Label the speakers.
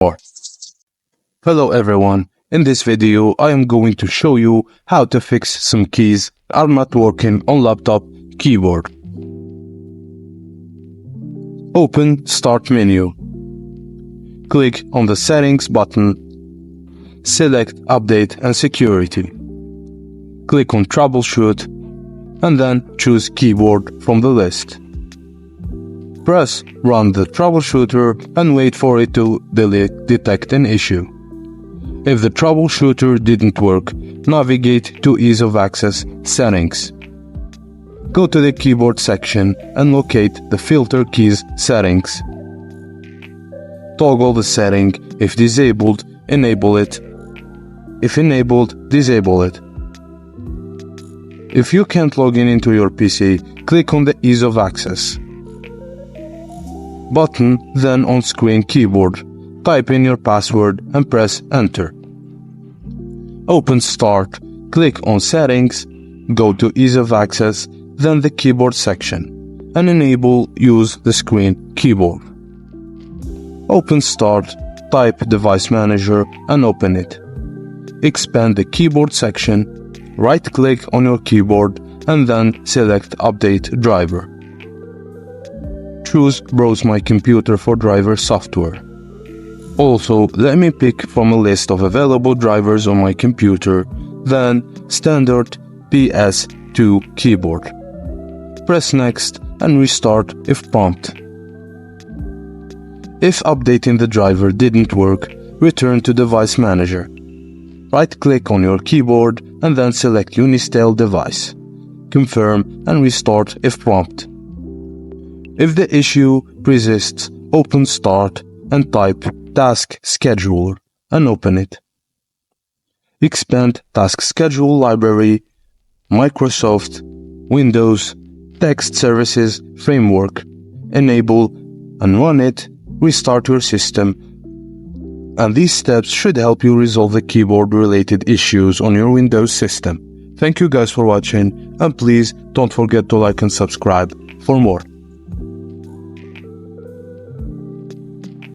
Speaker 1: more. Hello everyone, in this video I am going to show you how to fix some keys are not working on laptop keyboard. Open Start menu. Click on the Settings button. Select Update and Security. Click on Troubleshoot and then choose Keyboard from the list. Press Run the troubleshooter and wait for it to detect an issue. If the troubleshooter didn't work, navigate to Ease of Access Settings. Go to the Keyboard section and locate the Filter Keys settings. Toggle the setting. If disabled, enable it. If enabled, disable it. If you can't log in into your PC, click on the Ease of Access button, then on screen keyboard. Type in your password and press Enter. Open Start, click on Settings, go to Ease of Access, then the Keyboard section, and enable Use the Screen Keyboard. Open Start, type Device Manager and open it. Expand the Keyboard section, right-click on your keyboard and then select Update Driver. Choose Browse My Computer for driver software. Also, let me pick from a list of available drivers on my computer, then Standard PS2 keyboard. Press Next and restart if prompt. If updating the driver didn't work, return to Device Manager. Right-click on your keyboard and then select Unistyle Device. Confirm and restart if prompt. If the issue persists, open Start and type Task Scheduler and open it. Expand Task Schedule Library, Microsoft, Windows, Text Services Framework, enable and run it, restart your system, and these steps should help you resolve the keyboard-related issues on your Windows system. Thank you guys for watching, and please don't forget to like and subscribe for more.